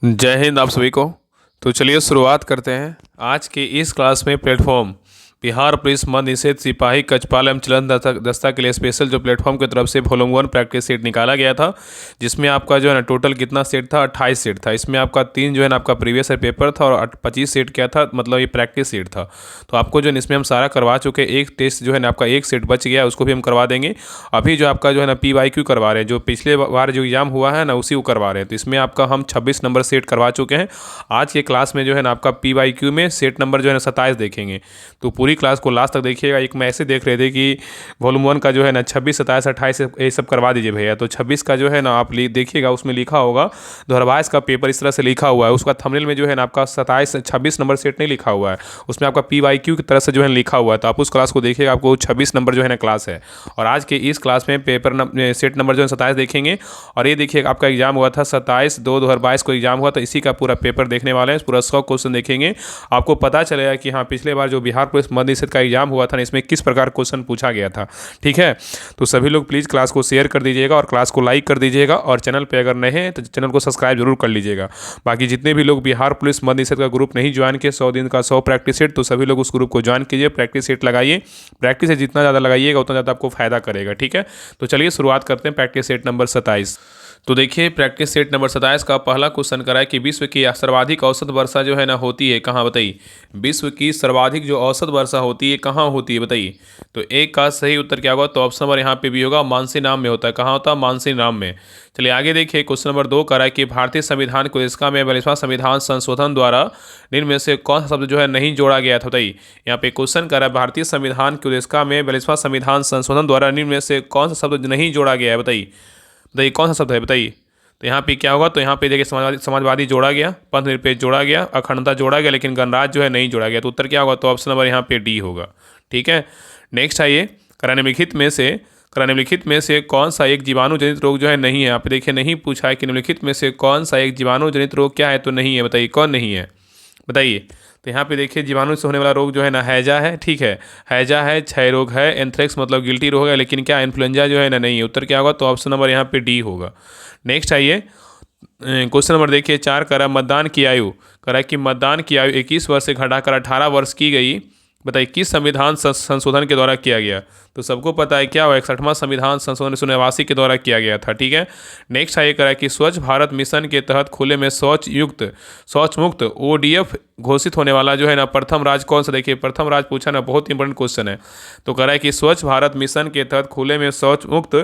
जय हिंद आप सभी को। तो चलिए शुरुआत करते हैं। आज के इस क्लास में प्लेटफॉर्म बिहार पुलिस मद निषेध सिपाही कचपाल एवं चलन दस्ता के लिए स्पेशल जो प्लेटफॉर्म की तरफ से वॉल्यूम 1 प्रैक्टिस सेट निकाला गया था, जिसमें आपका जो है ना टोटल कितना सेट था, 28 सेट था। इसमें आपका 3 जो है ना आपका प्रीवियस ईयर पेपर था और 25 सेट क्या था, मतलब ये प्रैक्टिस सेट था। तो आपको जो है इसमें हम सारा करवा चुके। एक टेस्ट जो है ना आपका एक सेट बच गया, उसको भी हम करवा देंगे। अभी जो आपका जो है ना PYQ करवा रहे हैं, जो पिछले बार जो एग्जाम हुआ है ना उसी को करवा रहे हैं। तो इसमें आपका हम 26 नंबर सेट करवा चुके हैं। आज के क्लास में जो है ना आपका PYQ में सेट नंबर जो है ना 27 देखेंगे। तो पूरी क्लास को लास्ट तक देखिएगा। एक मैं ऐसे देख रहे थे कि वॉल्यूम 1 का जो है ना 26, 27, 28 ये सब करवा दीजिए भैया। तो 26 का जो है ना आप देखिएगा, उसमें लिखा होगा धारावाहिक का पेपर इस तरह से लिखा हुआ है। उसका थंबनेल में जो है ना आपका 26 नंबर सेट नहीं लिखा हुआ है, उसमें आपका PYQ की तरह से जो है लिखा हुआ है। तो आप उस क्लास को देखिएगा, आपको 26 नंबर जो है ना क्लास है। और आज के इस क्लास में सेट नंबर जो है 27 देखेंगे। और ये देखिए आपका एग्जाम हुआ था 27/2/2022 को एग्जाम हुआ था, इसी का पूरा पेपर देखने वाले हैं। पूरा 100 क्वेश्चन देखेंगे, आपको पता चलेगा कि हाँ पिछले बार जो बिहार पुलिस मद निषेध का एग्जाम हुआ था ना, इसमें किस प्रकार क्वेश्चन पूछा गया था। ठीक है, तो सभी लोग प्लीज़ क्लास को शेयर कर दीजिएगा और क्लास को लाइक कर दीजिएगा। और चैनल पे अगर नए हैं तो चैनल को सब्सक्राइब जरूर कर लीजिएगा। बाकी जितने भी लोग बिहार पुलिस मद निषेध का ग्रुप नहीं ज्वाइन किए, 100 दिन का 100 प्रैक्टिस सेट, तो सभी लोग उस ग्रुप को ज्वाइन कीजिए, प्रैक्टिस सेट लगाइए। प्रैक्टिस सेट जितना ज़्यादा लगाइएगा उतना ज़्यादा आपको फायदा करेगा। ठीक है, तो चलिए शुरुआत करते हैं प्रैक्टिस सेट नंबर 27। तो देखिए प्रैक्टिस सेट नंबर 27 का पहला क्वेश्चन करा है कि विश्व की सर्वाधिक औसत वर्षा जो है ना होती है कहाँ, बताइए। विश्व की सर्वाधिक जो औसत वर्षा होती है कहाँ होती है, बताइए। तो एक का सही उत्तर क्या होगा, तो ऑप्शन नंबर यहाँ पे भी होगा, मानसी नाम में होता है। कहाँ होता है, मानसी नाम में। चलिए आगे देखिए, क्वेश्चन नंबर 2 करा है कि भारतीय संविधान को इसका में 42वां संविधान संशोधन द्वारा निम्न में से कौन सा शब्द जो है नहीं जोड़ा गया था, बताइए। यहाँ पे क्वेश्चन करा है भारतीय संविधान की उद्देशिका में 42वां संविधान संशोधन द्वारा निम्न में से कौन सा शब्द नहीं जोड़ा गया है, बताइए। बताइए कौन सा शब्द है, बताइए। तो यहाँ पे क्या होगा, तो यहाँ पे देखिए समाजवादी जोड़ा गया, पंथ निरपेक्ष जोड़ा गया, अखंडता जोड़ा गया, लेकिन गणराज्य जो है नहीं जोड़ा गया। तो उत्तर क्या होगा, तो ऑप्शन नंबर यहाँ पे डी होगा। ठीक है, नेक्स्ट आइए, निम्नलिखित में से कौन सा एक जीवाणु जनित रोग जो है नहीं है। यहाँ पे देखिए नहीं पूछा है कि निम्नलिखित में से कौन सा एक जीवाणु जनित रोग क्या है, तो नहीं है। बताइए कौन नहीं है, बताइए। तो यहाँ पे देखिए जीवाणु से होने वाला रोग जो है ना हैजा है। ठीक है, हैजा है, क्षय रोग है, एंथ्रेक्स मतलब गिल्टी रोग है, लेकिन क्या इन्फ्लुएंजा जो है ना नहीं है। उत्तर क्या होगा, तो ऑप्शन नंबर यहाँ पे डी होगा। नेक्स्ट आइए, क्वेश्चन नंबर देखिए 4 करा मतदान की आयु, करा कि मतदान की आयु 21 वर्ष से घटाकर 18 वर्ष की गई। बताइए किस संविधान संशोधन के द्वारा किया गया। तो सबको पता है क्या हुआ, 61वां संविधान संशोधन 1989 के द्वारा किया गया था। ठीक है, नेक्स्ट आइए करा कि स्वच्छ भारत मिशन के तहत खुले में शौच मुक्त ODF घोषित होने वाला जो है ना प्रथम राज्य कौन सा। देखिए प्रथम राज्य पूछा ना, बहुत इंपॉर्टेंट क्वेश्चन है। तो कह रहा है कि स्वच्छ भारत मिशन के तहत खुले में शौच मुक्त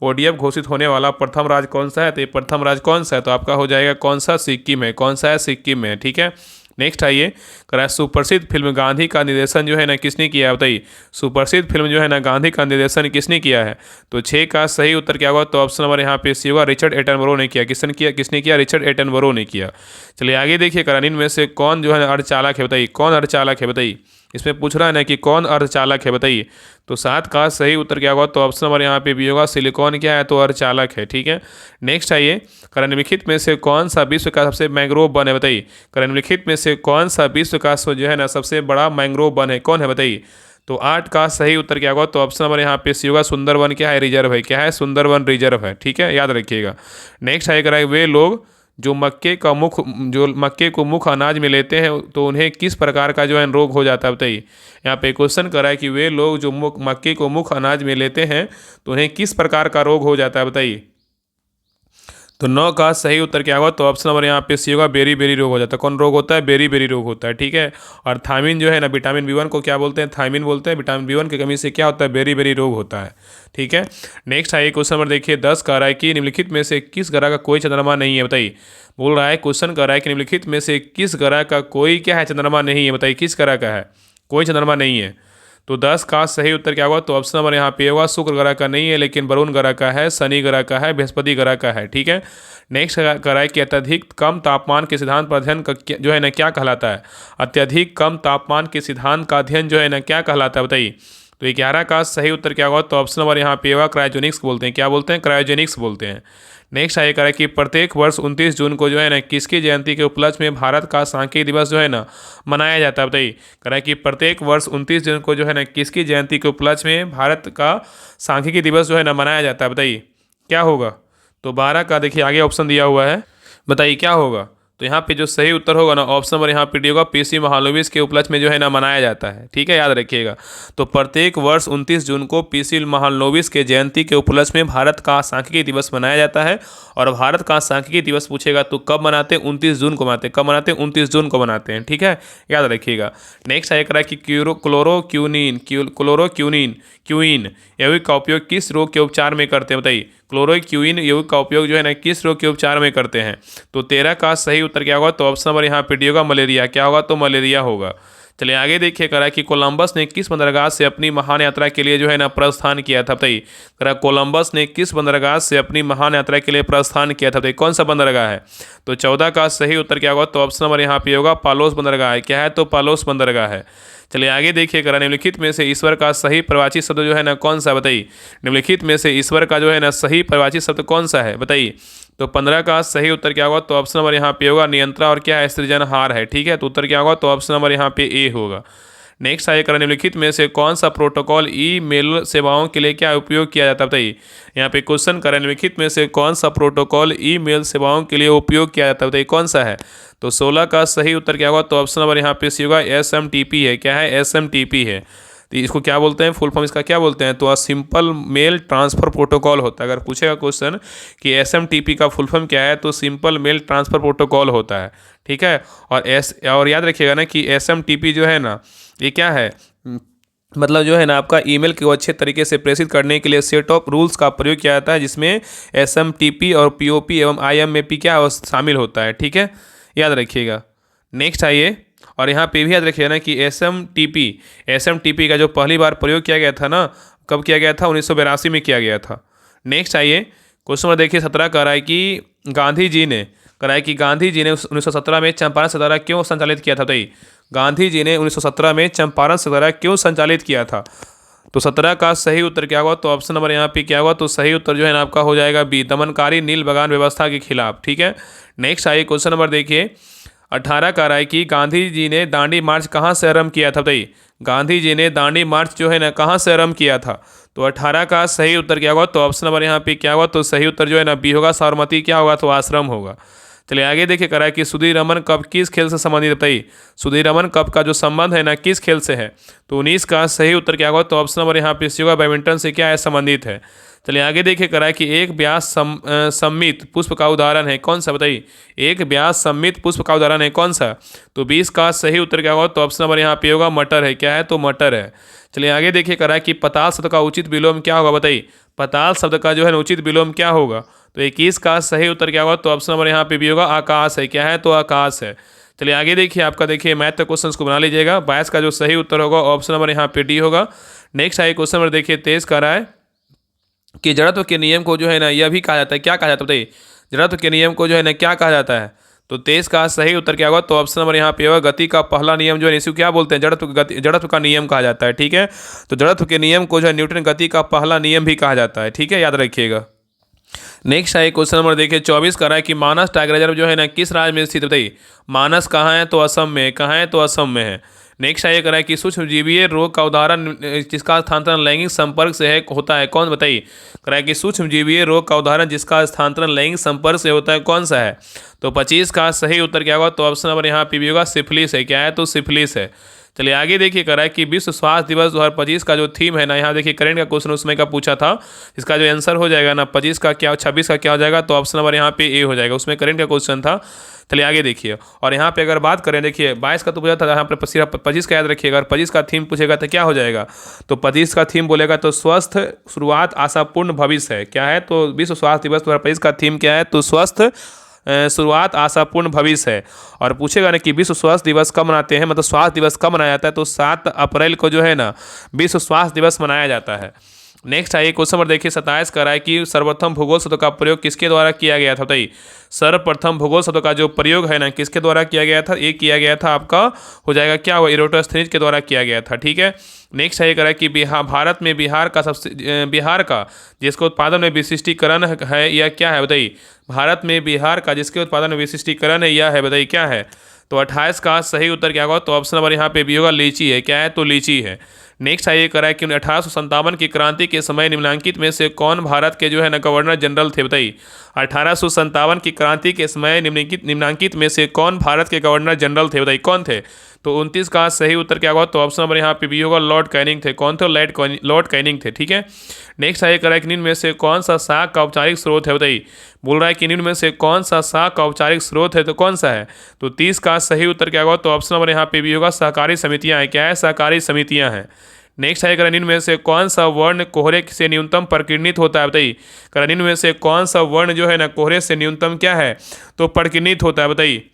ODF घोषित होने वाला प्रथम राज्य कौन सा है। तो ये प्रथम राज्य कौन सा है, तो आपका हो जाएगा कौन सा, सिक्किम है। कौन सा है, सिक्किम है। ठीक है, नेक्स्ट आइए, कह रहा है सुप्रसिद्ध फिल्म गांधी का निर्देशन जो है ना किसने किया है, बताइए। सुप्रसिद्ध फिल्म जो है ना गांधी का निर्देशन किसने किया है। तो 6 का सही उत्तर क्या होगा, तो ऑप्शन नंबर यहाँ पे सी होगा, रिचर्ड एटनबरो ने किया। किसने किया, रिचर्ड एटनबरो ने किया। चलिए आगे देखिए, करा इनमें से कौन जो है अर्धचालक है, बताइए। कौन अर्धचालक है, बताइए। इसमें पूछ रहा है ना कि कौन अर्धचालक है, बताइए। तो 7 का सही उत्तर क्या होगा, तो ऑप्शन नंबर यहाँ पे भी होगा, सिलिकॉन क्या है, तो अर्धचालक है। ठीक है, नेक्स्ट आइए, निम्नलिखित में से कौन सा विश्व का सबसे मैंग्रोव वन है, बताइए। निम्नलिखित में से कौन सा विश्व का जो है ना सबसे बड़ा मैंग्रोव वन है, कौन है, बताइए। तो 8 का सही उत्तर क्या होगा, तो ऑप्शन नंबर यहाँ पे सी होगा, सुंदरवन क्या है, रिजर्व है। क्या है, सुंदरवन रिजर्व है। ठीक है, याद रखिएगा। नेक्स्ट आइए, वे लोग जो मक्के को मुख्य अनाज में लेते हैं तो उन्हें किस प्रकार का जो है रोग हो जाता है, बताइए। यहाँ पे क्वेश्चन करा है कि वे लोग जो मक्के को मुख्य अनाज में लेते हैं तो उन्हें किस प्रकार का रोग हो जाता है, बताइए। तो 9 का सही उत्तर क्या होगा, तो ऑप्शन नंबर यहाँ पे सी होगा, बेरी बेरी रोग हो जाता है। कौन रोग होता है, बेरी बेरी रोग होता है। ठीक है, और थायमिन जो है ना, विटामिन B1 को क्या बोलते हैं, थायमिन बोलते हैं। विटामिन B1 की कमी से क्या होता है, बेरी बेरी रोग होता है। ठीक है, नेक्स्ट आइए, क्वेश्चन नंबर देखिए 10 का रहा है कि निम्नलिखित में से किस ग्रह का कोई चंद्रमा नहीं है, बताइए। बोल रहा है, क्वेश्चन कर रहा है कि निम्नलिखित में से किस ग्रह का कोई क्या है, चंद्रमा नहीं है। बताइए किस ग्रह का है, कोई चंद्रमा नहीं है। तो 10 का सही उत्तर क्या होगा, तो ऑप्शन नंबर यहाँ पे होगा, शुक्र ग्रह का नहीं है, लेकिन वरुण ग्रह का है, शनि ग्रह का है, बृहस्पति ग्रह का है। ठीक है, नेक्स्ट करा है कि अत्यधिक कम तापमान के सिद्धांत पर अध्ययन जो है ना क्या कहलाता है। अत्यधिक कम तापमान के सिद्धांत का अध्ययन जो है ना क्या कहलाता है, बताइए। तो 11 का सही उत्तर क्या होगा, तो ऑप्शन नंबर यहाँ पे होगा, क्रायोजेनिक्स बोलते हैं। क्या बोलते हैं, क्रायोजेनिक्स बोलते हैं। नेक्स्ट आइए करें कि प्रत्येक वर्ष 29 जून को जो है ना किसकी जयंती के उपलक्ष्य में भारत का सांख्यिकी दिवस जो है ना मनाया जाता है, बताइए। करें कि प्रत्येक वर्ष 29 जून को जो है ना किसकी जयंती के उपलक्ष्य में भारत का सांख्यिकी दिवस जो है ना मनाया जाता है, बताइए क्या होगा। तो 12 का देखिए आगे ऑप्शन दिया हुआ है, बताइए क्या होगा। तो यहाँ पे जो सही उत्तर होगा ना ऑप्शन नंबर यहाँ पे डी होगा, पीसी महालनोबिस के उपलक्ष्य में जो है ना मनाया जाता है। ठीक है, याद रखिएगा। तो प्रत्येक वर्ष 29 जून को पीसी महालनोबिस के जयंती के उपलक्ष्य में भारत का सांख्यिकी दिवस मनाया जाता है। और भारत का सांख्यिकी दिवस पूछेगा तो कब मनाते हैं? 29 जून को मनाते हैं। कब मनाते हैं? 29 जून को मनाते हैं। ठीक है, याद रखिएगा। नेक्स्ट आया करा कि क्यूइन यौगिक का उपयोग किस रोग के उपचार में करते हैं? बताइए, क्लोरोक्यूइन यौगिक का उपयोग जो है ना किस रोग के उपचार में करते हैं? तो 13 का सही उत्तर क्या होगा? तो ऑप्शन नंबर यहाँ पे डी होगा, मलेरिया। क्या होगा? तो मलेरिया होगा। चलिए आगे देखिए करा कि कोलंबस ने किस बंदरगाह से अपनी महान यात्रा के लिए जो है ना प्रस्थान किया था? बताइए, करा कोलंबस ने किस बंदरगाह से अपनी महान यात्रा के लिए प्रस्थान किया था? बताइए, कौन सा बंदरगाह है? तो 14 का सही उत्तर क्या होगा? तो ऑप्शन नंबर यहाँ पे होगा, पालोस बंदरगाह है। क्या है? तो पालोस बंदरगाह है। चलिए आगे देखिए करा निम्नलिखित में से ईश्वर का सही परिवाची शब्द जो है ना कौन सा? बताइए, निम्नलिखित में से ईश्वर का जो है ना सही परिवाची शब्द कौन सा है? बताइए। तो 15 का सही उत्तर क्या होगा? तो ऑप्शन नंबर यहाँ पे होगा, नियंत्रण। और क्या है? सृजनहार है। ठीक है, तो उत्तर क्या होगा? तो ऑप्शन नंबर यहाँ पे ए होगा। नेक्स्ट आइए करा निम्नलिखित में से कौन सा प्रोटोकॉल ईमेल सेवाओं के लिए क्या उपयोग किया जाता है? बताइए, यहाँ पे क्वेश्चन करें, निम्नलिखित में से कौन सा प्रोटोकॉल ईमेल सेवाओं के लिए उपयोग किया जाता है? बताइए, कौन सा है? तो 16 का सही उत्तर क्या होगा? तो ऑप्शन नंबर यहाँ पे सी होगा, SMTP है। क्या है? SMTP है। तो इसको क्या बोलते हैं? फुल फॉर्म इसका क्या बोलते हैं? तो सिंपल मेल ट्रांसफ़र प्रोटोकॉल होता है। अगर पूछेगा क्वेश्चन कि SMTP का फुल फॉर्म क्या है, तो सिंपल मेल ट्रांसफ़र प्रोटोकॉल होता है। ठीक है, और याद रखिएगा ना कि SMTP जो है ना ये क्या है, मतलब जो है ना आपका ईमेल को अच्छे तरीके से प्रेषित करने के लिए सेट ऑफ रूल्स का प्रयोग किया जाता है, जिसमें SMTP और POP एवं IMAP क्या शामिल होता है। ठीक है, याद रखिएगा। नेक्स्ट आइए, और यहाँ पे भी याद रखिएगा ना कि SMTP का जो पहली बार प्रयोग किया गया था ना, कब किया गया था? 1982 में किया गया था। नेक्स्ट आइए, क्वेश्चन नंबर देखिए 17 कह रहा है कि गांधी जी ने 1917 में चंपारण सत्याग्रह क्यों संचालित किया था? बताइए, गांधी जी ने 1917 में चंपारण सत्याग्रह क्यों संचालित किया था? तो 17 का सही उत्तर क्या होगा? तो ऑप्शन नंबर यहाँ पे क्या होगा? तो सही उत्तर जो है ना आपका हो जाएगा बी, दमनकारी नील बगान व्यवस्था के खिलाफ। ठीक है, नेक्स्ट आइए क्वेश्चन नंबर देखिए 18 का रहा है कि गांधी जी ने दांडी मार्च कहाँ से आरंभ किया था? बताइए, गांधी जी ने दांडी मार्च जो है ना कहाँ से आरंभ किया था? तो 18 का सही उत्तर क्या होगा? तो ऑप्शन नंबर यहाँ पे क्या होगा? तो सही उत्तर जो है ना बी होगा, साबरमती क्या होगा? तो आश्रम होगा। चलिए आगे देखिए करा है कि सुधीर रमन कप किस खेल से संबंधित? बताइए, सुधीर रमन कप का जो संबंध है ना किस खेल से है? तो 19 का सही उत्तर क्या होगा? तो ऑप्शन नंबर यहाँ पे सी होगा, बैडमिंटन से क्या है? संबंधित है। चलिए आगे देखिए करा है कि एक व्यास सम्मित पुष्प का उदाहरण है कौन सा? बताइए, एक व्यास सम्मित पुष्प का उदाहरण है कौन सा? तो 20 का सही उत्तर क्या होगा? तो ऑप्शन नंबर यहाँ पे होगा, मटर है। क्या है? तो मटर है। चलिए आगे देखिए करा है कि पताल शब्द का उचित विलोम क्या होगा? बताइए, पताल शब्द का जो है उचित विलोम क्या होगा? तो 21 का सही उत्तर क्या होगा? तो ऑप्शन नंबर यहाँ पे भी होगा, आकाश है। क्या है? तो आकाश है। चलिए आगे देखिए आपका देखिए मैथ के क्वेश्चन को बना लीजिएगा। 22 का जो सही उत्तर होगा ऑप्शन नंबर यहाँ पे डी होगा। नेक्स्ट आइए क्वेश्चन नंबर देखिए 23 का रहा है कि जड़त्व के नियम को जो है ना यह भी कहा जाता है। क्या कहा जाता है? बताइए, जड़त्व के नियम को जो है ना क्या कहा जाता है? तो 23 का सही उत्तर क्या होगा? तो ऑप्शन नंबर यहाँ पे होगा, गति का पहला नियम जो है इसी को क्या बोलते हैं? जड़त्व का नियम कहा जाता है। ठीक है, तो जड़त्व के नियम को जो है न्यूटन गति का पहला नियम भी कहा जाता है। ठीक है, याद रखिएगा। नेक्स्ट आइए क्वेश्चन नंबर देखिए 24 का रहा है कि मानस टाइगर रिजर्व जो है ना किस राज्य में स्थित? बताइए, मानस कहाँ है? तो असम में। कहाँ है? तो असम में है। नेक्स्ट आइए करा है कि सूक्ष्मजीवीय रोग का उदाहरण जिसका स्थानांतरण लैंगिक संपर्क से है होता है कौन? बताइए, करा है कि सूक्ष्मजीवीय रोग का उदाहरण जिसका स्थानांतरण लैंगिक संपर्क से होता है कौन सा है? तो 25 का सही उत्तर क्या होगा? तो ऑप्शन नंबर यहाँ पे भी होगा, सिफिलिस है। क्या है? तो सिफिलिस है। चलिए आगे देखिए करा है कि विश्व स्वास्थ्य दिवस 2025 का जो थीम है ना, यहाँ देखिए करेंट का क्वेश्चन उसमें का पूछा था, इसका जो आंसर हो जाएगा ना 25 का क्या 26 का क्या हो जाएगा? तो ऑप्शन नंबर यहाँ पे ए हो जाएगा, उसमें करेंट का क्वेश्चन था। चलिए आगे देखिए, और यहाँ पे अगर बात करें देखिए 22 का तो पूछा था, यहाँ पर 25 का याद रखिएगा। और 25 का थीम पूछेगा तो क्या हो जाएगा? तो 25 का थीम बोलेगा तो स्वस्थ शुरुआत आशापूर्ण भविष्य है। क्या है? तो विश्व स्वास्थ्य दिवस 2025 का थीम क्या है? तो स्वस्थ शुरुआत आशापूर्ण भविष्य है। और पूछेगा ना कि विश्व स्वास्थ्य दिवस कब मनाते हैं, मतलब स्वास्थ्य दिवस कब मनाया जाता है? तो 7 अप्रैल को जो है ना विश्व स्वास्थ्य दिवस मनाया जाता है। नेक्स्ट आइए क्वेश्चन नंबर देखिए 27 का रहा है कि सर्वप्रथम भूगोल शब्द का प्रयोग किसके द्वारा किया गया था? बताइए, सर्वप्रथम भूगोल शब्द का जो प्रयोग है ना किसके द्वारा किया गया था? ये किया गया था आपका हो जाएगा क्या हुआ? इरोटोस्थनीज के द्वारा किया गया था। ठीक है, नेक्स्ट है करा कि भारत में बिहार का जिसके उत्पादन में विशिष्टीकरण है यह क्या है? बताइए, भारत में बिहार का जिसके उत्पादन में विशिष्टीकरण है यह है। बताइए क्या है? तो 28 का सही उत्तर क्या होगा? तो ऑप्शन नंबर यहाँ पे भी होगा, लीची है। क्या है? तो लीची है। नेक्स्ट है ये करा है कि 1857 की क्रांति के समय निम्नलिखित में से कौन भारत के जो है ना गवर्नर जनरल थे, बताइए। 1857 की क्रांति के समय निम्नलिखित में से कौन भारत के गवर्नर जनरल थे, बताइए कौन थे। तो 29 का सही उत्तर क्या होगा, तो ऑप्शन नंबर यहाँ पे बी होगा, लॉर्ड कैनिंग थे। कौन थे, लॉर्ड कैनिंग थे, ठीक है। नेक्स्ट है करा कि निम्न में से कौन सा शाख का औपचारिक स्रोत है, बताइए। बोल रहा है कि निम्न में से कौन सा शाख का औपचारिक स्रोत है, तो कौन सा है। तो 30 का सही उत्तर क्या होगा, तो ऑप्शन नंबर यहाँ पे भी होगा, सहकारी समितियाँ हैं। क्या है, सहकारी समितियाँ हैं। नेक्स्ट है निम्न में से कौन सा वर्ण कोहरे से न्यूनतम परिकीर्णित होता है, बताइए। निम्न में से कौन सा वर्ण जो है ना कोहरे से न्यूनतम क्या है, तो परिकीर्णित होता है, बताइए।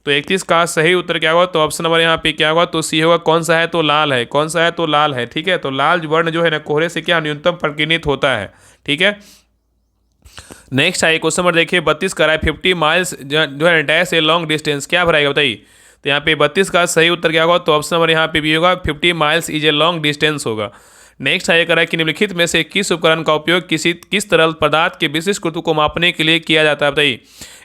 तो 31 का सही उत्तर क्या होगा, तो ऑप्शन नंबर यहाँ पे क्या होगा, तो सी होगा। कौन सा है, तो लाल है। कौन सा है, तो लाल है, ठीक है। तो लाल वर्ण जो है ना कोहरे से क्या न्यूनतम परिकीर्णित होता है, ठीक है। नेक्स्ट है क्वेश्चन नंबर देखिए 32 का है 50 माइल्स जो है डैश ए लॉन्ग डिस्टेंस, क्या भराएगा, बताइए। तो यहाँ पे 32 का सही उत्तर क्या होगा, तो ऑप्शन नंबर यहाँ पे भी होगा, 50 miles is a long distance होगा। नेक्स्ट है करा कि निम्नलिखित में से किस उपकरण का उपयोग किस तरल पदार्थ के विशिष्ट गुरुत्व को मापने के लिए किया जाता है, बताइए।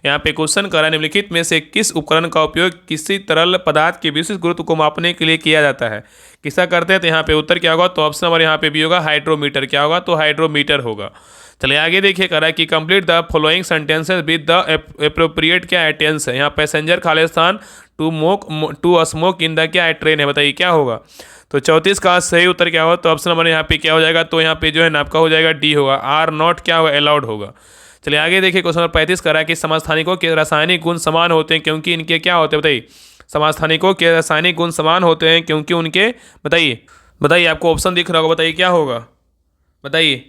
यहाँ पे क्वेश्चन करा निम्नलिखित में से किस उपकरण का उपयोग किसी तरल पदार्थ के विशिष्ट गुरुत्व को मापने के लिए किया जाता है, किसका करते हैं। तो यहाँ पे उत्तर क्या होगा, तो ऑप्शन नंबर यहाँ पे भी होगा, हाइड्रोमीटर। क्या होगा, तो हाइड्रोमीटर होगा। चलिए आगे देखिए करा कि complete the following sentences with the appropriate क्या है, टेंस है। यहाँ पैसेंजर खालिस्तान टू स्मोक इन द क्या है, ट्रेन है, बताइए क्या होगा। तो 34 का सही उत्तर क्या होगा, तो ऑप्शन नंबर यहाँ पे क्या हो जाएगा, तो यहाँ पे जो है ना आपका हो जाएगा डी होगा, आर नॉट क्या होगा, अलाउड होगा। चलिए आगे देखिए क्वेश्चन नंबर 35 करा कि समस्थानिकों के रासायनिक गुण समान होते हैं क्योंकि इनके क्या होते हैं, बताइए। समस्थानिकों के रासायनिक गुण समान होते हैं क्योंकि उनके, बताइए आपको ऑप्शन दिख रहा होगा, बताइए क्या होगा, बताइए।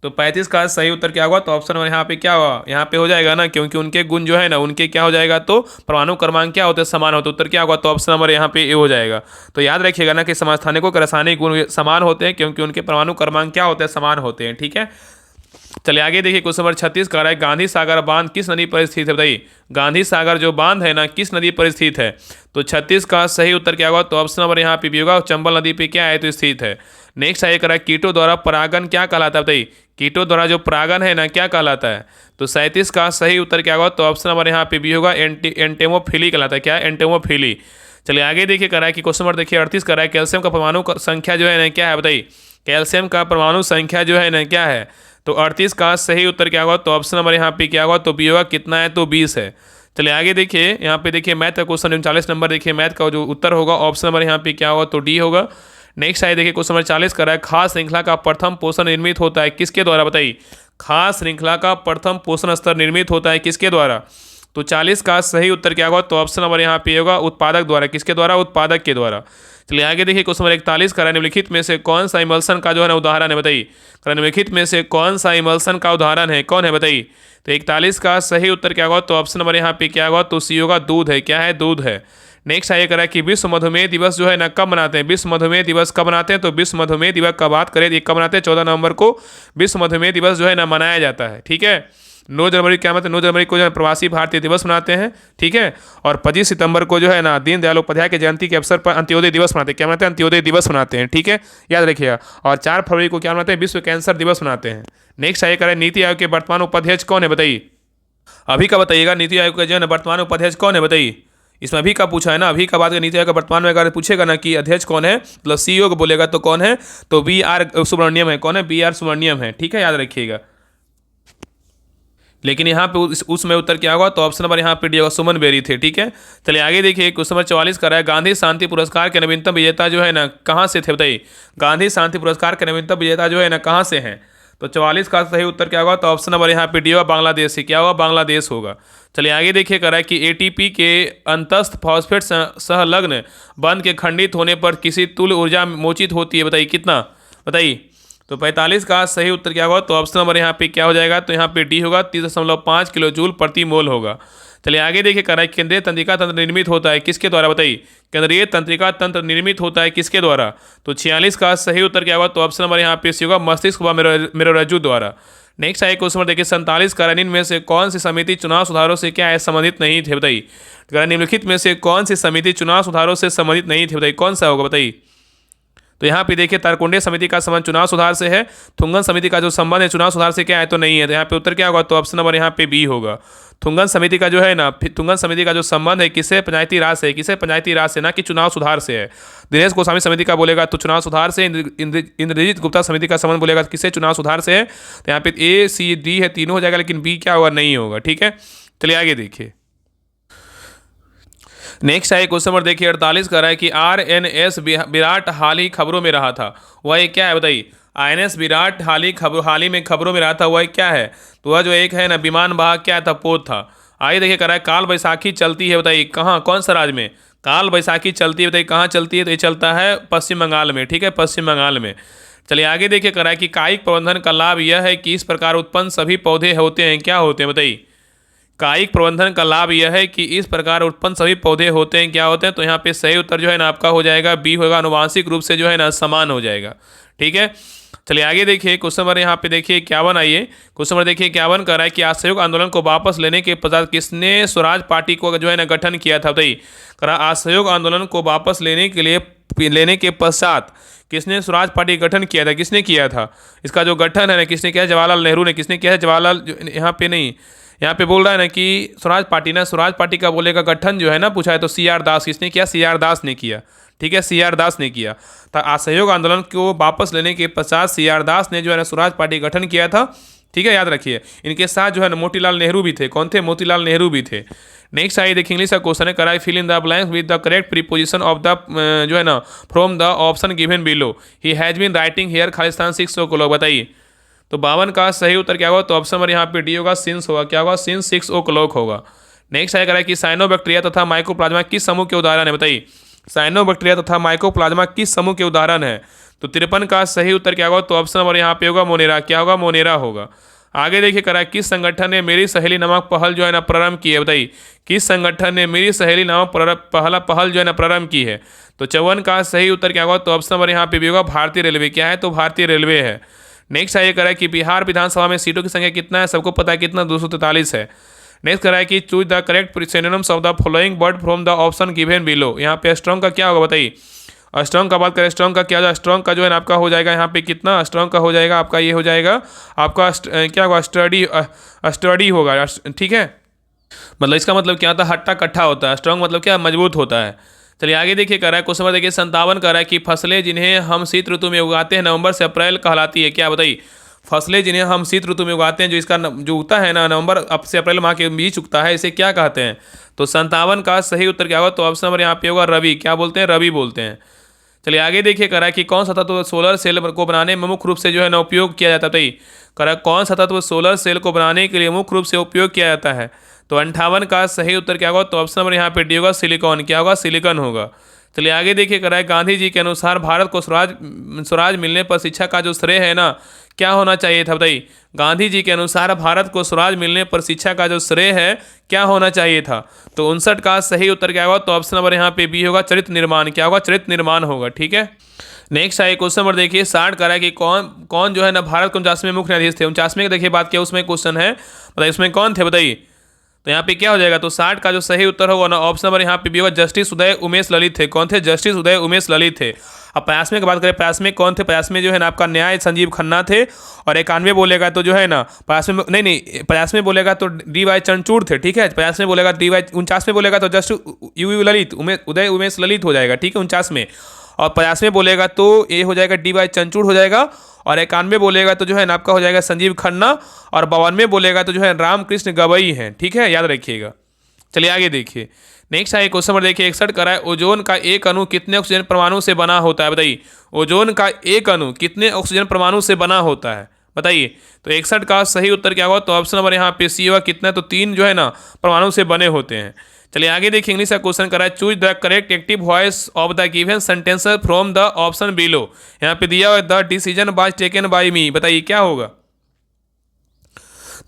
तो 35 का सही उत्तर क्या होगा, तो ऑप्शन नंबर यहाँ पे क्या होगा, यहाँ पे हो जाएगा ना, क्योंकि उनके गुण जो है ना उनके क्या हो जाएगा, तो परमाणु क्रमांक क्या होते हैं, समान होते हैं। उत्तर क्या होगा, तो ऑप्शन नंबर यहाँ पे ए हो जाएगा। तो याद रखिएगा ना कि समस्थानिकों के रासायनिक गुण समान होते हैं क्योंकि उनके परमाणु क्रमांक क्या होते हैं, समान होते हैं, ठीक है। चलिए आगे देखिए क्वेश्चन नंबर 36 का है गांधी सागर बांध किस नदी पर स्थित है, बताइए। गांधी सागर जो बांध है ना किस नदी पर स्थित है। तो 36 का सही उत्तर क्या होगा, तो ऑप्शन नंबर यहाँ पे भी होगा, चंबल नदी पे क्या है, तो स्थित है। नेक्स्ट है करा कीटों द्वारा परागन क्या कहलाता है, बताइए। कीटों द्वारा जो परागन है ना क्या कहलाता है। तो 37 का सही उत्तर क्या होगा, तो ऑप्शन नंबर यहाँ पे भी होगा, एंटेमोफिली कहलाता है। क्या है, एंटेमोफिली। चलिए आगे देखिए करा है कि क्वेश्चन नंबर देखिए 38 करा है कैल्शियम का परमाणु संख्या जो है ना क्या है, बताइए। कैल्शियम का परमाणु संख्या जो है ना क्या है। तो 38 का सही उत्तर क्या होगा, तो ऑप्शन नंबर यहाँ पे क्या होगा, तो बी होगा। कितना है, तो 20 है। चलिए आगे देखिए यहाँ पे देखिए मैथ का क्वेश्चन 39 नंबर देखिए मैथ का जो उत्तर होगा ऑप्शन नंबर यहाँ पे क्या होगा, तो डी होगा। नेक्स्ट है देखिए क्वेश्चन नंबर 40 कर रहा है खास श्रृंखला का प्रथम पोषण निर्मित होता है किसके द्वारा, बताइए। खास श्रृंखला का प्रथम पोषण स्तर निर्मित होता है किसके द्वारा। तो 40 का सही उत्तर क्या होगा, तो ऑप्शन नंबर यहाँ पे होगा, उत्पादक द्वारा। किसके द्वारा, उत्पादक के द्वारा। चलिए आगे देखिए क्वेश्चन नंबर 41 का निम्नलिखित में से कौन सा इमल्सन का जो है ना उदाहरण है, बताइए। निम्नलिखित में से कौन सा इमल्सन का उदाहरण है, कौन है, बताइए। तो 41 का सही उत्तर क्या होगा, तो ऑप्शन नंबर यहाँ पे क्या होगा, तो सी होगा, दूध है। क्या है, दूध है। नेक्स्ट है करा कि विश्व मधुमेह दिवस जो है ना कब मनाते हैं। विश्व मधुमेह दिवस कब मनाते हैं। तो विश्व मधुमेह दिवस का बात करें तो कब मनाते हैं, 14 नवंबर को विश्व मधुमेह दिवस जो है ना मनाया जाता है, ठीक है। 9 जनवरी क्या मतलब 9 जनवरी को जो है प्रवासी भारतीय दिवस मनाते हैं, ठीक है। और 25 सितंबर को जो है ना दीनदयाल उपाध्याय के जयंती के अवसर पर अंत्योदय दिवस मनाते हैं। क्या मनाते हैं, अंत्योदय दिवस मनाते हैं, ठीक है, याद रखिएगा। और 4 फरवरी को क्या मनाते हैं, विश्व कैंसर दिवस मनाते हैं। नेक्स्ट है करें नीति आयोग के वर्तमान उपाध्यक्ष कौन है, बताइए। अभी का बताइएगा नीति आयोग का जो है ना वर्तमान उपाध्यक्ष कौन है, बताइए। इसमें अभी का पूछा है ना, अभी का बात नीति आयोग का वर्तमान में अगर पूछेगा ना कि अध्यक्ष कौन है, मतलब सीईओ को बोलेगा तो कौन है, तो BR सुब्रमण्यम है। कौन है, BR सुब्रमण्यम है, ठीक है, याद रखिएगा। लेकिन यहाँ पे उसमें उत्तर क्या होगा, तो ऑप्शन नंबर यहाँ पे डी होगा, सुमन बेरी थे, ठीक है। चलिए आगे देखिए क्वेश्चन नंबर 44 कर रहा है गांधी शांति पुरस्कार के नवीनतम विजेता जो है ना कहाँ से थे, बताइए। गांधी शांति पुरस्कार के नवीनतम विजेता जो है ना कहाँ से हैं। तो 44 का सही उत्तर क्या होगा, तो ऑप्शन नंबर यहाँ पे डी होगा, बांग्लादेश से। क्या होगा, बांग्लादेश होगा। चलिए आगे देखिए कर रहा है कि ATP के अंतस्थ फॉस्फेट संलग्न बंध के खंडित होने पर किसी तुल्य ऊर्जा मोचित होती है, बताइए कितना, बताइए। तो 45 का सही उत्तर क्या होगा, तो ऑप्शन नंबर यहाँ पे क्या हो जाएगा, तो यहाँ पे डी होगा, 30.5 किलो जूल प्रति मोल होगा। चलिए आगे देखिए कर रहा है केंद्रीय तंत्रिका तंत्र निर्मित होता है किसके द्वारा, बताइए। केंद्रीय तंत्रिका तंत्र निर्मित होता है किसके द्वारा। तो 46 का सही उत्तर क्या होगा, तो ऑप्शन नंबर यहाँ पे सी होगा, मस्तिष्क व मेरुरज्जु द्वारा। नेक्स्ट है क्वेश्चन देखिए 47 कार्यान्वयन में से कौन सी समिति चुनाव सुधारों से क्या है, संबंधित नहीं थे, बताइए। निम्नलिखित में से कौन सी समिति चुनाव सुधारों से संबंधित नहीं थी, बताइए, कौन सा होगा, बताइए। तो यहाँ पे देखिए तारकुंडे समिति का संबंध चुनाव सुधार से है, थुंगन समिति का जो संबंध है चुनाव सुधार से क्या है तो नहीं है। तो यहाँ पे उत्तर क्या होगा, तो ऑप्शन नंबर यहाँ पे बी होगा। थुंगन समिति का जो है ना, थुंगन समिति का जो संबंध है किसे, पंचायती राज से, किसे, पंचायती राज से, ना कि चुनाव सुधार से है। दिनेश गोस्वामी समिति का बोलेगा तो चुनाव सुधार से, इंद्रजीत गुप्ता समिति का संबंध बोलेगा किसे, चुनाव सुधार से है। तो यहाँ पे ए सी डी है, तीनों हो जाएगा, लेकिन बी क्या होगा, नहीं होगा। ठीक है, चलिए आगे देखिए। नेक्स्ट है क्वेश्चन नंबर देखिए 48 का रहा है कि आरएनएस विराट हाल ही खबरों में रहा था, वह क्या है बताइए। आईएनएस विराट हाल ही में खबरों में रहा था, वह क्या है। तो वह जो एक है ना विमान वाहक क्या था, पोत था। आइए देखिए, कर रहा है काल बैसाखी चलती है बताइए कहाँ, कौन सा राज्य में काल बैसाखी चलती है बताइए, कहाँ चलती है। तो ये चलता है पश्चिम बंगाल में। ठीक है, पश्चिम बंगाल में। चलिए आगे देखिए, कर रहा है कि कायिक प्रबंधन का लाभ यह है कि इस प्रकार उत्पन्न सभी पौधे होते हैं, क्या होते हैं बताइए। कायिक प्रबंधन का लाभ यह है कि इस प्रकार उत्पन्न सभी पौधे होते हैं, क्या होते हैं। तो यहाँ पे सही उत्तर जो है ना आपका हो जाएगा बी होगा, आनुवांशिक रूप से जो है ना समान हो जाएगा। ठीक है, चलिए आगे देखिए क्वेश्चन नंबर यहाँ पे देखिए 51। आइए क्वेश्चन नंबर देखिए 51 कर रहा है कि असहयोग आंदोलन को वापस लेने के पश्चात किसने स्वराज पार्टी को जो है ना गठन किया था बताइए। करा असहयोग आंदोलन को वापस लेने के पश्चात किसने स्वराज पार्टी का गठन किया था, किसने किया था। इसका जो गठन है ना किसने किया, जवाहरलाल नेहरू ने। किसने किया है, जवाहरलाल, यहाँ पे नहीं, यहाँ पे बोल रहा है ना कि स्वराज पार्टी ना, स्वराज पार्टी का बोलेगा गठन जो है ना पूछा है तो सीआर दास। किसने किया, सीआर दास ने किया। ठीक है, सीआर दास ने किया। तो असहयोग आंदोलन को वापस लेने के पश्चात सीआर दास ने जो है ना स्वराज पार्टी गठन किया था। ठीक है, याद रखिए। इनके साथ जो है ना मोतीलाल नेहरू भी थे। कौन थे, मोतीलाल नेहरू भी थे। नेक्स्ट आइए देखिए, इंग्लिश का क्वेश्चन है, कराई fill in the blanks with the correct preposition of the जो है ना from the option given below. He has been writing here खालिस्तान 6 ओ क्लॉक। बताइए तो 52 का सही उत्तर क्या होगा, तो ऑप्शन नंबर यहाँ पे डी होगा, सिंस होगा। क्या होगा, सिंस 6 ओ क्लॉक होगा। नेक्स्ट आएगा है कि साइनोबैक्टीरिया तथा माइकोप्लाज्मा किस समूह के उदाहरण है। बताइए साइनोबैक्टीरिया तथा माइकोप्लाज्मा किस समूह के उदाहरण है। तो 53 का सही उत्तर क्या होगा, तो ऑप्शन नंबर यहाँ पे होगा मोनेरा। क्या होगा, मोनेरा होगा। आगे देखिए करा किस संगठन ने मेरी सहेली नामक पहल जो है ना प्रारंभ की है। बताइए किस संगठन ने मेरी सहेली नामक पहल जो है ना प्रारंभ की है। तो 54 का सही उत्तर क्या होगा, तो ऑप्शन नंबर यहाँ पे भी होगा भारतीय रेलवे। क्या है, तो भारतीय रेलवे है। नेक्स्ट आइए करा कि बिहार विधानसभा में सीटों की संख्या कितना है, सबको पता है कितना, 243 है। नेक्स्ट करा है कि choose the correct synonyms of the following word from the option given below. यहाँ पे स्ट्रॉन्ग का क्या होगा बताइए। स्ट्रॉन्ग का बात करें, स्ट्रॉन्ग का क्या होगा, स्ट्रॉन्ग का जो है ना आपका हो जाएगा यहाँ पे कितना, स्ट्रॉन्ग का हो जाएगा आपका, ये हो जाएगा आपका क्या होगा, स्टडी होगा। ठीक है, मतलब इसका मतलब क्या होता है, हट्टा कट्ठा होता है। स्ट्रॉन्ग मतलब क्या, मजबूत होता है। चलिए आगे देखिए कर रहा है क्वेश्चन देखिए 57 कर रहा है कि फसलें जिन्हें हम शीत ऋतु में उगाते हैं नवंबर से अप्रैल कहलाती है। क्या बताइए, फसलें जिन्हें हम शीत ऋतु में उगाते हैं, जो इसका जो उगता है ना नवंबर से अप्रैल माह के बीच उगता है, इसे क्या कहते हैं। तो 57 का सही उत्तर क्या होगा, तो ऑप्शन नंबर यहाँ पे होगा रबी। क्या बोलते हैं, रबी बोलते हैं। चलिए आगे देखिए करा है कि कौन सा तत्व सोलर सेल को बनाने में मुख्य रूप से जो है ना उपयोग किया जाता है। करा कौन सा तत्व सोलर सेल को बनाने के लिए मुख्य रूप से उपयोग किया जाता है। तो 58 का सही उत्तर क्या होगा, तो ऑप्शन नंबर यहाँ पे डी होगा, सिलिकॉन। क्या होगा, सिलिकॉन होगा। चलिए आगे देखिए करा है गांधी जी के अनुसार भारत को स्वराज मिलने पर शिक्षा का जो श्रेय है ना क्या होना चाहिए था। बताइए गांधी जी के अनुसार भारत को स्वराज मिलने पर शिक्षा का जो श्रेय है क्या होना चाहिए था। तो 59 का सही उत्तर क्या होगा, तो ऑप्शन नंबर यहाँ पे बी होगा, चरित्र निर्माण। क्या होगा, चरित्र निर्माण होगा। ठीक है, नेक्स्ट आइए क्वेश्चन नंबर देखिए 60 का है कि कौन जो है ना भारत के 49वें मुख्य न्यायाधीश थे। 49वें की देखिए बात किया, उसमें क्वेश्चन है बताइए उसमें कौन थे। बताइए तो यहाँ पे क्या हो जाएगा, तो 60 का जो सही उत्तर होगा ना ऑप्शन नंबर यहाँ पे भी होगा, जस्टिस उदय उमेश ललित थे। कौन थे, जस्टिस उदय उमेश ललित थे। अब 50वें की बात करें, 50वें कौन थे, 50वें जो है ना आपका न्याय संजीव खन्ना थे। और 91 बोलेगा तो जो है ना 50वें नहीं 50वें बोलेगा तो डी.वाई. चंद्रचूड़ थे। ठीक है, 50वें बोलेगा डी.वाई. 49वें बोलेगा तो जस्टिस यू ललित उदय उमेश ललित हो जाएगा। ठीक है, 49 में। और 50वें बोलेगा तो ये हो जाएगा डी.वाई. चंद्रचूड़ हो जाएगा। और 91 बोलेगा तो जो है ना आपका हो जाएगा संजीव खन्ना। और 52वें बोलेगा तो जो है रामकृष्ण गवई हैं। ठीक है, याद रखिएगा। चलिए आगे देखिए नेक्स्ट आइए क्वेश्चन नंबर देखिए 61 का है, ओजोन का एक अणु कितने ऑक्सीजन परमाणु से बना होता है। बताइए ओजोन का एक अणु कितने ऑक्सीजन परमाणु से बना होता है। बताइए तो 61 का सही उत्तर क्या होगा, तो ऑप्शन नंबर यहाँ पे सी होगा, कितना, तो 3 जो है ना परमाणु से बने होते हैं। चलिए आगे देखिए इंग्लिश का क्वेश्चन करा है, choose the correct active voice of the given sentence from the option below. यहाँ पे दिया हुआ the decision was taken by me. बताइए क्या होगा,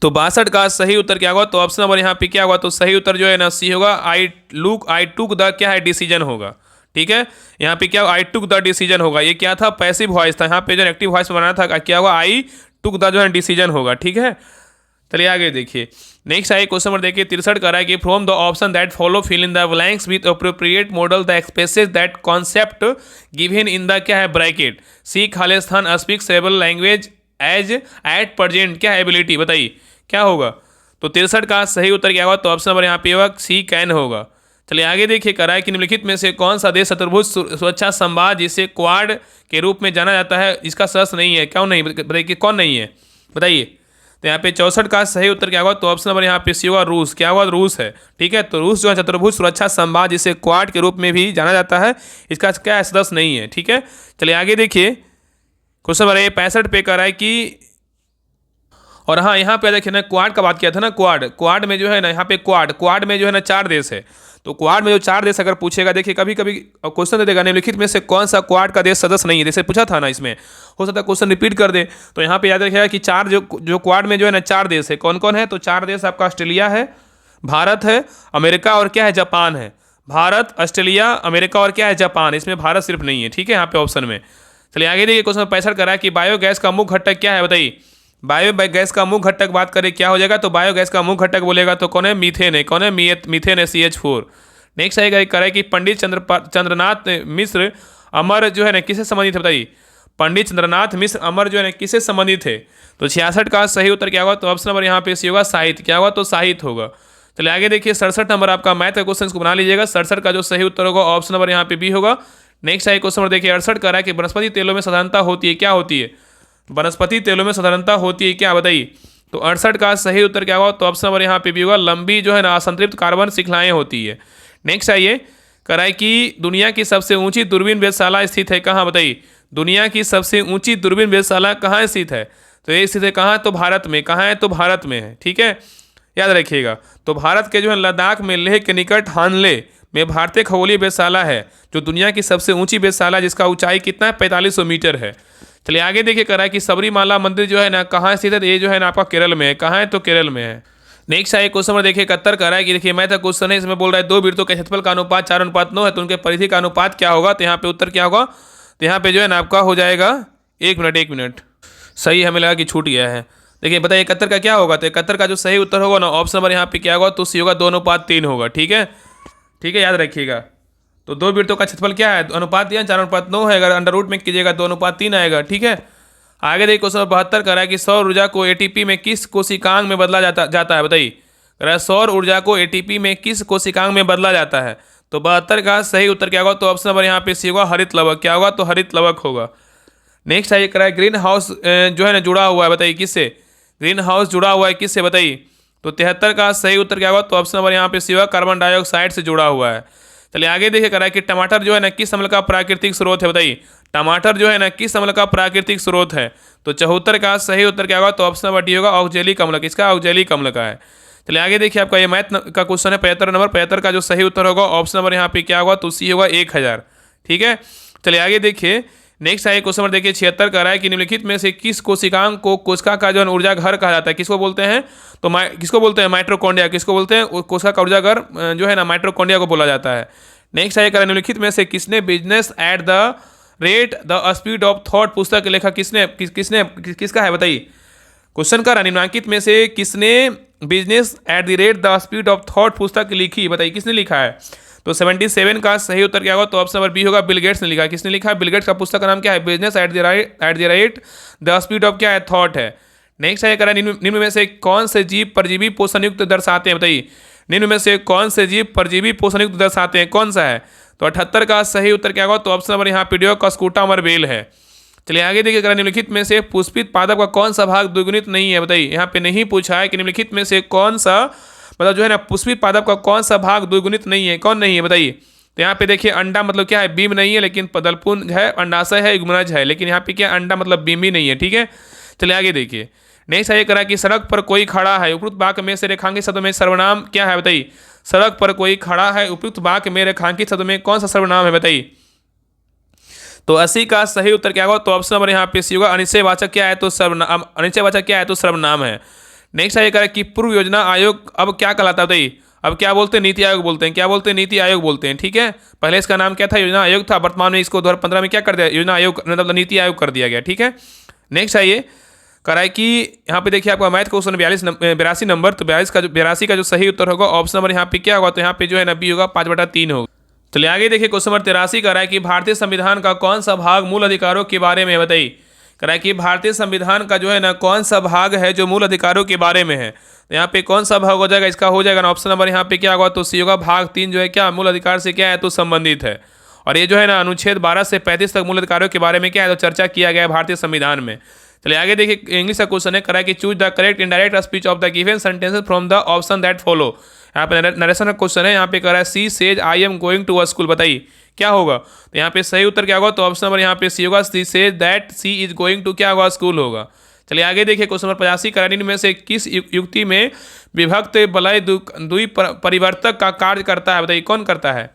तो 62 का सही उत्तर क्या होगा, तो ऑप्शन नंबर यहाँ पे क्या होगा, तो सही उत्तर जो है ना सी होगा, आई टुक द क्या है डिसीजन होगा। ठीक है, यहाँ पे क्या आई टुक द डिसीजन होगा। ये क्या था, पैसिव वॉइस था। यहाँ पे जो एक्टिव वॉइस बनाना था क्या होगा, आई टुक द जो है डिसीजन होगा। ठीक है, चलिए आगे देखिए नेक्स्ट आइए क्वेश्चन नंबर देखिए 63 का रहा है कि from the option that follow fill in the blanks with appropriate modal the expresses that concept given in the क्या है ब्रैकेट सी खालिस्तान speak several language as at present क्या है एबिलिटी, बताइए क्या होगा। तो 63 का सही उत्तर क्या होगा, तो ऑप्शन नंबर यहाँ पे होगा सी कैन होगा। चलिए आगे देखिए करा है कि निम्नलिखित में से कौन सा देश चतुर्भुज सुरक्षा संवाद जिसे क्वाड के रूप में जाना जाता है इसका सदस्य नहीं है, क्यों नहीं, बताइए कौन नहीं है, बताइए। तो यहाँ पे 64 का सही उत्तर क्या होगा, तो ऑप्शन नंबर यहाँ पे सी होगा रूस, क्या होगा रूस है, ठीक है। तो रूस जो है चतुर्भुज सुरक्षा संवाद जिसे क्वाड के रूप में भी जाना जाता है इसका क्या है सदस्य नहीं है, ठीक है। चलिए आगे देखिए क्वेश्चन नंबर 65 पे कर रहा है कि और हाँ यहाँ पे देखिए ना क्वाड का बात किया था ना, क्वाड में जो है ना यहाँ पे क्वाड में जो है ना 4 देश है। तो क्वाड में जो 4 देश अगर पूछेगा, देखिए कभी कभी क्वेश्चन दे देगा निम्नलिखित में से कौन सा क्वाड का देश सदस्य नहीं है, जैसे पूछा था ना, इसमें हो सकता है क्वेश्चन रिपीट कर दे। तो यहाँ पे याद रखिएगा कि 4 जो क्वाड में जो है ना 4 देश है, कौन कौन है, तो 4 देश आपका ऑस्ट्रेलिया है, भारत है, अमेरिका और क्या है जापान है। भारत, ऑस्ट्रेलिया, अमेरिका और क्या है जापान, इसमें भारत सिर्फ नहीं है, ठीक है यहाँ पे ऑप्शन में। चलिए आगे देखिए क्वेश्चन 65 करा है कि बायोगैस का मुख्य घटक क्या है, बताइए। बायोगैस का मुख्य घटक बात करें क्या हो जाएगा, तो बायोगैस का मुख्य घटक बोलेगा तो कौन है, मीथेन है, कौन है, मीथेन है CH4। नेक्स्ट आएगा करा है कि पंडित चंद्रनाथ मिश्र अमर जो है ना किससे संबंधित है, बताइए। पंडित चंद्रनाथ मिश्र अमर जो है ना किससे संबंधित है, तो 66 का सही उत्तर क्या होगा, तो ऑप्शन नंबर यहाँ पे सी होगा साहित्य, क्या होगा, तो साहित्य होगा। चलिए आगे देखिए 67 नंबर आपका मैथ का क्वेश्चन को बना लीजिएगा। 67 का जो सही उत्तर होगा ऑप्शन नंबर यहाँ पे बी होगा। नेक्स्ट आइए क्वेश्चन नंबर देखिए 68 का रहा है कि वनस्पति तेलों में साधारणता होती है, क्या होती है, वनस्पति तेलों में साधारणता होती है क्या, बताइए। तो 68 का सही उत्तर क्या होगा, तो ऑप्शन नंबर यहाँ पे भी होगा लंबी जो है ना असंतृप्त कार्बन श्रृंखलाएं होती है। नेक्स्ट आइए कराए कि दुनिया की सबसे ऊंची दूरबीन वेधशाला स्थित है कहाँ, बताइए। दुनिया की सबसे ऊंची दूरबीन वेधशाला कहाँ स्थित है, तो ये स्थित है कहाँ, तो भारत में, कहाँ है, तो भारत में है, ठीक है, याद रखिएगा। तो भारत के जो है लद्दाख में लेह के निकट हानले में भारतीय खगोलीय वेधशाला है जो दुनिया की सबसे ऊंची वेधशाला जिसका ऊंचाई कितना है 4500 मीटर है। चलिए आगे देखिए करा है कि सबरीमाला मंदिर जो है ना कहाँ स्थित है, ये जो है ना आपका केरल में है, कहाँ है, तो केरल में है। नेक्स्ट आइए क्वेश्चन नंबर देखिए 71 का रहा है कि देखिए मैथ का क्वेश्चन है, इसमें बोल रहा है 2 वृत्तों के क्षेत्रफल का अनुपात 4:9 है तो उनके परिधि का अनुपात क्या होगा, तो यहाँ पे उत्तर क्या होगा, तो यहाँ पे जो है ना आपका हो जाएगा 1 मिनट सही, हमें लगा कि छूट गया है। देखिए बताइए 71 का क्या होगा, तो 71 का जो सही उत्तर होगा ना ऑप्शन नंबर यहाँ पे क्या होगा, तो सी होगा 2:3 होगा, ठीक है, ठीक है, याद रखिएगा। तो 2 वृत्तों का क्षेत्रफल क्या है, अनुपात दिया 4:9 है, अगर अंडर रूट में कीजिएगा 2:3 आएगा, ठीक है। आगे देखिए क्वेश्चन 72 का रहा है कि सौर ऊर्जा को ATP में किस कोशिकांग में बदला जाता है, बताइए। सौर ऊर्जा को ATP में किस कोशिकांग में बदला जाता है, तो 72 का सही उत्तर क्या होगा, तो ऑप्शन नंबर यहाँ पे सी होगा हरित लवक, क्या होगा, तो हरित लवक होगा। नेक्स्ट आइए करा है ग्रीन हाउस जो है ना जुड़ा हुआ है, बताइए किससे, ग्रीन हाउस जुड़ा हुआ है किससे, बताइए। तो 73 का सही उत्तर क्या होगा, तो ऑप्शन नंबर यहाँ पे सी होगा कार्बन डाइऑक्साइड से जुड़ा हुआ है। चलिए आगे देखिए करा है कि टमाटर जो है ना किस अम्ल का प्राकृतिक स्रोत है, बताइए। टमाटर जो है ना किस अम्ल का प्राकृतिक स्रोत है, तो 74 का सही उत्तर क्या होगा, तो ऑप्शन नंबर डी होगा ऑक्जेलिक अम्ल, किसका, ऑक्जेलिक अम्ल का है। चलिए आगे देखिए आपका ये मैथ का क्वेश्चन है 75 नंबर, 75 का जो सही उत्तर होगा ऑप्शन नंबर यहाँ पे क्या होगा, तो सी होगा 1000, ठीक है। चलिए आगे देखिए नेक्स्ट आइए क्वेश्चन नंबर देखिए 76 का रहा है कि निम्नलिखित में से किस कोशिकांग को कोशिका का जो है ऊर्जा घर कहा जाता है, किसको बोलते हैं, तो किसको बोलते हैं, माइटोकॉन्ड्रिया, किसको बोलते हैं, कोशिका का ऊर्जा घर जो है ना माइटोकॉन्ड्रिया को बोला जाता है। नेक्स्ट आइए करा निम्नलिखित में से किसने business at the rate the speed of thought पुस्तक के लेखक किसका है, बताइए। क्वेश्चन का निम्नलिखित में से किसने business at the rate the speed of thought पुस्तक लिखी, बताइए किसने लिखा है। तो 77 का सही उत्तर क्या होगा, तो ऑप्शन नंबर बी होगा बिल गेट्स ने लिखा। किसने लिखा है, बिल गेट्स का पुस्तक का नाम क्या है, business at the rate the speed of क्या है, थॉट है। नेक्स्ट आइए करा निम्न में से कौन से जीव परजीवी पोषण युक्त दर्शाते हैं, बताइए। निम्न में से कौन से जीव परजीवी पोषण युक्त दर्शाते हैं, कौन सा है, तो 78 का सही उत्तर क्या होगा, तो ऑप्शन नंबर यहाँ पीडियोकॉस्कुटा मरबेल है। चलिए आगे देखिए करा निम्नलिखित में से पुष्पित पादप का कौन सा भाग द्विगुणित नहीं है, बताइए। यहाँ पे नहीं पूछा है कि निम्नलिखित में से कौन सा मतलब जो है ना पुष्पित पादप का कौन सा भाग द्विगुणित नहीं है, कौन नहीं है, बताइए। तो यहाँ पे देखिए अंडा मतलब क्या है, बीम नहीं है, लेकिन पदलपुंज है, अंडाशय है, युग्मनज है, लेकिन यहाँ पे क्या अंडा मतलब बीम भी नहीं है, ठीक है। चलिए आगे देखिए नेक्स्ट आइए करा कि सड़क पर कोई खड़ा है, उपयुक्त वाक्य में से रेखांकित शब्द में सर्वनाम क्या है, बताइए। सड़क पर कोई खड़ा है, उपयुक्त वाक्य में रेखांकित शब्द में कौन सा सर्वनाम है, बताइए। तो 80 का सही उत्तर क्या होगा, तो ऑप्शन नंबर यहाँ पे सी होगा अनिश्चयवाचक क्या है, तो सर्वनाम, अनिश्चयवाचक क्या है, तो सर्वनाम है। नेक्स्ट आइए करा कि पूर्व योजना आयोग अब क्या कहलाता है, बताइए। अब क्या बोलते हैं, नीति आयोग बोलते हैं, क्या बोलते हैं, नीति आयोग बोलते हैं, ठीक है। पहले इसका नाम क्या था, योजना आयोग था, वर्तमान में इसको 2015 में क्या कर दिया, योजना आयोग मतलब नीति आयोग कर दिया गया, ठीक है। नेक्स्ट आइए कह रहा है कि यहाँ पे देखिए आपका मैथ क्वेश्चन 82 नंबर, तो 82 का जो सही उत्तर होगा ऑप्शन नंबर यहाँ पे क्या होगा, तो यहाँ पे जो है ना बी होगा, 5/3 होगा। चलिए आगे देखिए क्वेश्चन नंबर 83 कह रहा है कि भारतीय संविधान का कौन सा भाग मूल अधिकारों के बारे में बताइए। कह रहा है कि भारतीय संविधान का जो है ना कौन सा भाग है जो मूल अधिकारों के बारे में है, तो यहाँ पे कौन सा भाग हो जाएगा, इसका हो जाएगा ना ऑप्शन नंबर यहाँ पे क्या होगा, तो सी होगा, भाग 3 जो है क्या मूल अधिकार से क्या है तो संबंधित है। और ये जो है ना अनुच्छेद 12 से 35 तक मूल अधिकारों के बारे में क्या है तो चर्चा किया गया है भारतीय संविधान में। चलिए आगे देखिए इंग्लिश का क्वेश्चन है, करा कि choose the correct indirect speech of the given sentences from the option that follow. यहाँ पे नरेशन का क्वेश्चन है, यहाँ पे करा है C says I am going to a school, बताइए क्या होगा, तो यहाँ पे सही उत्तर क्या होगा, तो ऑप्शन नंबर यहाँ पे सी होगा, C says that C is going to क्या होगा स्कूल होगा। चलिए आगे देखिए क्वेश्चन नंबर 85 करा निम्न में से किस युक्ति में विभक्त वलय द्वि परिवर्तक का कार्य करता है, बताइए कौन करता है,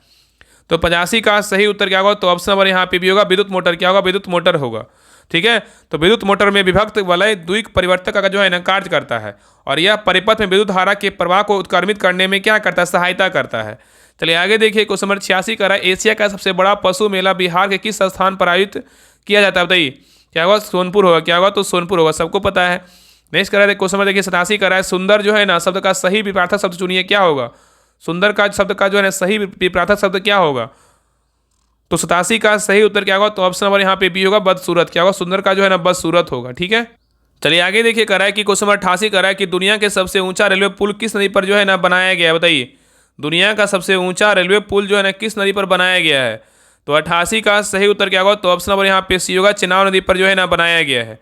तो 85 का सही उत्तर क्या होगा, तो ऑप्शन नंबर यहाँ पे भी होगा, विद्युत मोटर क्या होगा, विद्युत मोटर होगा। ठीक है, तो विद्युत मोटर में विभक्त वलय द्वि परिवर्तक का जो है ना कार्य करता है, और यह परिपथ में विद्युत धारा के प्रवाह को उत्क्रमित करने में क्या करता है, सहायता करता है। चलिए आगे देखिए क्वेश्चन नंबर 86 का है, एशिया का सबसे बड़ा पशु मेला बिहार के किस स्थान पर आयोजित किया जाता है, बताइए क्या होगा, सोनपुर होगा, क्या होगा, तो सोनपुर होगा, सबको पता है। नेक्स्ट करा है क्वेश्चन नंबर देखिए 87 का है, सुंदर जो है ना शब्द का सही विपरीतार्थक शब्द चुनिए, क्या होगा, सुंदर का शब्द का जो है ना सही विपरीतार्थक शब्द क्या होगा, तो 87 का सही उत्तर क्या होगा, तो ऑप्शन नंबर यहाँ पे बी होगा, बदसूरत, क्या होगा, सुंदर का जो है ना बदसूरत होगा। ठीक है, चलिए आगे देखिए करा है कि क्वेश्चन नंबर 88 करा है कि दुनिया के सबसे ऊंचा रेलवे पुल किस नदी पर जो है ना बनाया गया है, बताइए दुनिया का सबसे ऊंचा रेलवे पुल जो है ना किस नदी पर बनाया गया है, तो 88 का सही उत्तर क्या होगा, तो ऑप्शन नंबर यहाँ पे सी होगा, चिनाब नदी पर जो है ना बनाया गया है।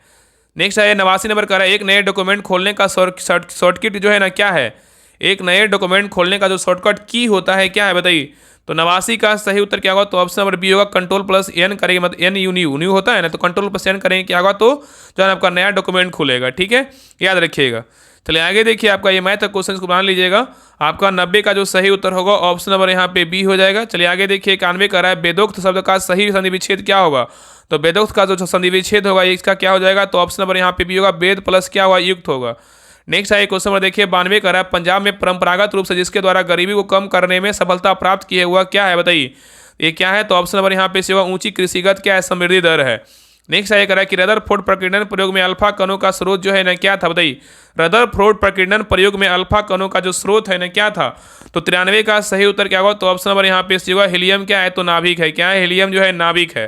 नेक्स्ट है 89 नंबर करा है, एक नए डॉक्यूमेंट खोलने का शॉर्टकट जो है ना क्या है, एक नए डॉक्यूमेंट खोलने का जो शॉर्टकट की होता है क्या है, बताइए, तो 89 का सही उत्तर क्या होगा, तो ऑप्शन नंबर बी होगा, Ctrl+N करेंगे, मतलब एन यू न्यू होता है ना, तो Ctrl+N करेंगे क्या होगा, तो जो है आपका नया डॉक्यूमेंट खुलेगा। ठीक है, याद रखिएगा। चलिए आगे देखिए आपका ये मैथ का क्वेश्चन को बना लीजिएगा, आपका 90 का जो सही उत्तर होगा ऑप्शन नंबर यहाँ पे बी हो जाएगा। चलिए आगे देखिए 91 का रहा है, वेदोक्त शब्द का सही संधि विच्छेद क्या होगा, तो वेदोक्त का जो संधि विच्छेद होगा इसका क्या हो जाएगा, तो ऑप्शन नंबर यहाँ पे बी होगा, वेद प्लस क्या होगा, युक्त होगा। नेक्स्ट है क्वेश्चन नंबर देखिए 92 का रहा है, पंजाब में परंपरागत रूप से जिसके द्वारा गरीबी को कम करने में सफलता प्राप्त किए हुआ क्या है, बताइए ये क्या है, तो ऑप्शन नंबर यहाँ पे से होगा, ऊंची कृषिगत क्या है, समृद्धि दर है। नेक्स्ट है करा कि रदरफोर्ड प्रकीर्णन प्रयोग में अल्फा कणों का स्रोत जो है ना क्या था, बताइए रदरफोर्ड प्रकीर्णन प्रयोग में अल्फा कणों का जो स्रोत है ना क्या था, तो 93 का सही उत्तर क्या होगा, तो ऑप्शन नंबर यहाँ पे से होगा, हीलियम क्या है, तो नाभिक है, क्या है, हीलियम जो है नाभिक है।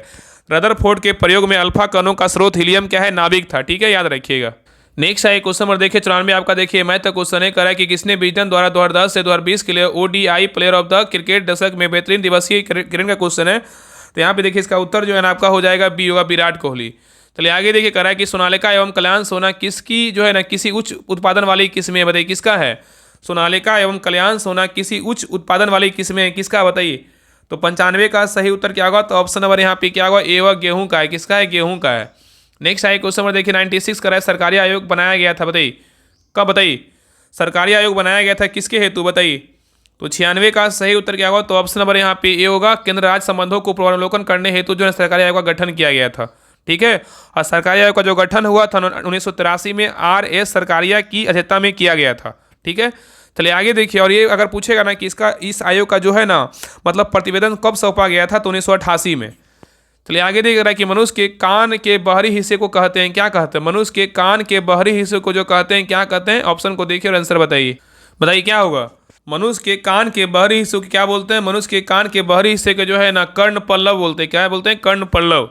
रदरफोर्ड के प्रयोग में अल्फा कणों का स्रोत हीलियम क्या है, नाभिक था। ठीक है, याद रखिएगा। नेक्स्ट है क्वेश्चन नंबर देखिए 94 आपका देखिए मैथ का क्वेश्चन है, करा कि किसने विजडन द्वारा 2010 से 2020 के लिए ODI player of the cricket दशक में बेहतरीन दिवसीय क्रिकेट का क्वेश्चन है, तो यहाँ पे देखिए इसका उत्तर जो है ना आपका हो जाएगा बी होगा, विराट कोहली। चलिए आगे देखिए करा है कि सोनालिका एवं कल्याण सोना किसकी जो है ना किसी उच्च उत्पादन वाली किस्में, बताइए किसका है, सोनालिका एवं कल्याण सोना किसी उच्च उत्पादन वाली किस्में किसका, बताइए, तो 95 का सही उत्तर क्या होगा, तो ऑप्शन नंबर यहाँ पे क्या होगा, ए होगा, गेहूँ का है, किसका है, गेहूँ का है। नेक्स्ट है क्वेश्चन नंबर देखिए 96 का है, सरकारी आयोग बनाया गया था, बताइए कब, बताइए सरकारी आयोग बनाया गया था किसके हेतु, बताइए, तो 96 का सही उत्तर क्या होगा, तो ऑप्शन नंबर यहाँ पे ए होगा, केंद्र राज्य संबंधों को पूर्वावलोकन करने हेतु जो है सरकारी आयोग का गठन किया गया था। ठीक है, और सरकारी आयोग का जो गठन हुआ था 1983 में RS सरकारिया की अध्यक्षता में किया गया था। ठीक है, चलिए आगे देखिए, और ये अगर पूछेगा ना कि इसका इस आयोग का जो है ना मतलब प्रतिवेदन कब सौंपा गया था, तो 1988 में। चलिए आगे देख रहा है कि मनुष्य के कान के बाहरी हिस्से को कहते हैं, क्या कहते हैं, मनुष्य के कान के बाहरी हिस्से को जो कहते हैं क्या कहते हैं, ऑप्शन को देखिए और आंसर बताइए, बताइए क्या होगा, मनुष्य के कान के बाहरी हिस्से को क्या बोलते हैं, मनुष्य के कान के बाहरी हिस्से के जो है ना कर्ण पल्लव बोलते हैं, क्या बोलते हैं, कर्ण पल्लव।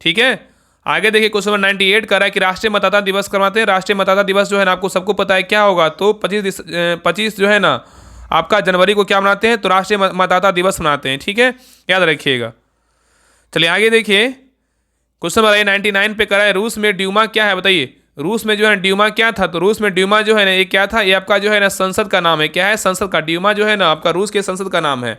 ठीक है, आगे देखिए क्वेश्चन नंबर 98 कर रहा है कि राष्ट्रीय मतदाता दिवस करवाते हैं, राष्ट्रीय मतदाता दिवस जो है ना आपको सबको पता है क्या होगा, तो 25 जो है ना आपका जनवरी को क्या मनाते हैं, तो राष्ट्रीय मतदाता दिवस मनाते हैं। ठीक है, याद रखिएगा। चलिए आगे देखिए क्वेश्चन नंबर 99 पे करा है, रूस में ड्यूमा क्या है, बताइए रूस में जो है ड्यूमा क्या था, तो रूस में ड्यूमा जो है ना ये क्या था, ये आपका जो है ना संसद का नाम है, क्या है, संसद का, ड्यूमा जो है ना आपका रूस के संसद का नाम है।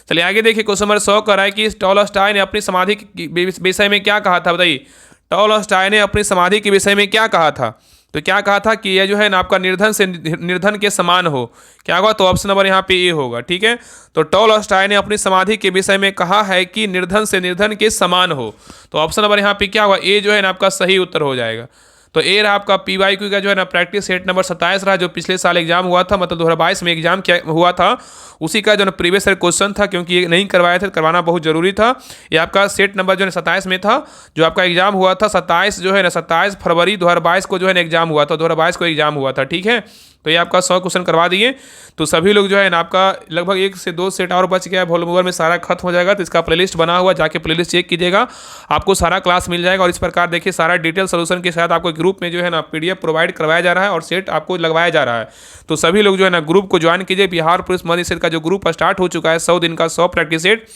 चलिए आगे देखिए क्वेश्चन नंबर 100 कर रहा है कि टॉलस्टॉय ने अपनी समाधि के विषय में क्या कहा था, बताइए टॉलस्टॉय ने अपनी समाधि के विषय में क्या कहा था, तो क्या कहा था कि यह जो है ना आपका निर्धन के समान हो, क्या होगा, तो ऑप्शन नंबर यहाँ पे ए होगा। ठीक है, तो टॉलस्टॉय ने अपनी समाधि के विषय में कहा है कि निर्धन के समान हो, तो ऑप्शन नंबर यहाँ पे क्या होगा, ए जो है ना आपका सही उत्तर हो जाएगा। तो ये रहा आपका PYQ का जो है ना प्रैक्टिस सेट नंबर 27 रहा, जो पिछले साल एग्जाम हुआ था, मतलब 2022 में एग्जाम क्या हुआ था उसी का जो है प्रीवियस ईयर क्वेश्चन था, क्योंकि ये नहीं करवाया था, करवाना बहुत जरूरी था। ये आपका सेट नंबर जो है 27 में था, जो आपका एग्जाम हुआ था 27 फरवरी 2022 को जो है ना एग्जाम हुआ था, 2022 को एग्जाम हुआ था, ठीक है। तो ये आपका 100 क्वेश्चन करवा दिए। तो सभी लोग जो है ना आपका लगभग 1 से 2 सेट और बच गया है, वॉल्यूम 1 में सारा खत्म हो जाएगा। तो इसका प्लेलिस्ट बना हुआ, जाके प्लेलिस्ट चेक कीजिएगा, आपको सारा क्लास मिल जाएगा। और इस प्रकार देखिए सारा डिटेल सोल्यूशन के साथ आपको ग्रुप में जो है ना PDF प्रोवाइड करवाया जा रहा है और सेट आपको लगवाया जा रहा है। तो सभी लोग जो है ना ग्रुप को ज्वाइन कीजिए। बिहार पुलिस मध्य सेट का जो ग्रुप स्टार्ट हो चुका है 100 दिन का 100 प्रैक्टिस सेट,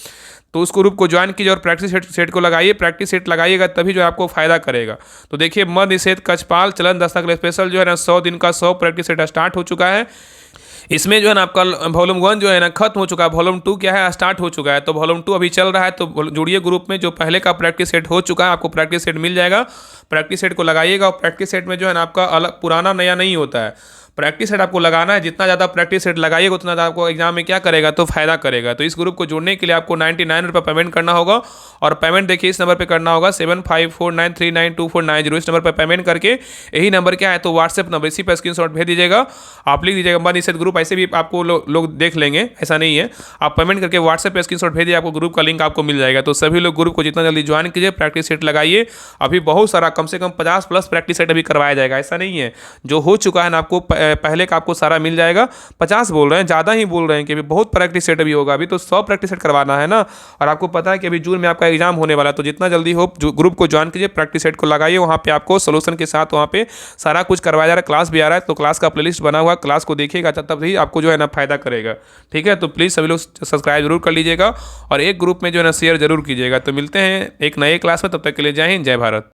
तो उस ग्रुप को ज्वाइन कीजिए और प्रैक्टिस सेट को लगाइए। प्रैक्टिस सेट लगाइएगा तभी जो आपको फायदा करेगा। तो देखिए मध्य निषेध कक्षपाल चलन दस्ता के लिए स्पेशल जो है ना 100 दिन का 100 प्रैक्टिस सेट स्टार्ट हो चुका है। इसमें जो है ना आपका वॉल्यूम 1 जो है ना खत्म हो चुका है, वॉल्यूम 2 क्या है स्टार्ट हो चुका है। तो वॉल्यूम 2 अभी चल रहा है, तो जुड़िए ग्रुप में। जो पहले का प्रैक्टिस सेट हो चुका है आपको प्रैक्टिस सेट मिल जाएगा, प्रैक्टिस सेट को लगाइएगा। और प्रैक्टिस सेट में जो है ना आपका अलग पुराना नया नहीं होता है, प्रैक्टिस सेट आपको लगाना है। जितना ज़्यादा प्रैक्टिस सेट लगाइएगा उतना ज़्यादा आपको एग्जाम में क्या करेगा तो फायदा करेगा। तो इस ग्रुप को जुड़ने के लिए आपको 99 रुपये पेमेंट करना होगा। और पेमेंट देखिए इस नंबर पे करना होगा 7549392490। इस नंबर पर पेमेंट करके, यही नंबर क्या है तो व्हाट्सएप नंबर, इसी पर स्क्रीनशॉट भेज दीजिएगा। आप लिख दीजिएगा मध्य निषेध ग्रुप, ऐसे भी आपको लोग देख लेंगे, ऐसा नहीं है। आप पेमेंट करके व्हाट्सएप पर स्क्रीनशॉट भेजिए, आपको ग्रुप का लिंक आपको मिल जाएगा। तो सभी लोग ग्रुप को जितना जल्दी ज्वाइन कीजिए, प्रैक्टिस सेट लगाइए। अभी बहुत सारा कम से कम 50+ प्रैक्टिस सेट अभी करवाया जाएगा, ऐसा नहीं है। जो हो चुका है ना आपको पहले का आपको सारा मिल जाएगा। 50 बोल रहे हैं, ज़्यादा ही बोल रहे हैं कि अभी बहुत प्रैक्टिस सेट अभी होगा। अभी तो 100 प्रैक्टिस सेट करवाना है ना। और आपको पता है कि अभी जून में आपका एग्जाम होने वाला है। तो जितना जल्दी हो ग्रुप को ज्वाइन कीजिए, प्रैक्टिस सेट को लगाइए। वहाँ पे आपको सोल्यूशन के साथ वहाँ पे सारा कुछ करवाया जा रहा है, क्लास भी आ रहा है। तो क्लास का प्लेलिस्ट बना हुआ, क्लास को देखिएगा तब ही आपको जो है ना फायदा करेगा, ठीक है। तो प्लीज़ सभी लोग सब्सक्राइब जरूर कर लीजिएगा और एक ग्रुप में जो है ना शेयर जरूर कीजिएगा। तो मिलते हैं एक नए क्लास में, तब तक के लिए जय हिंद, जय भारत।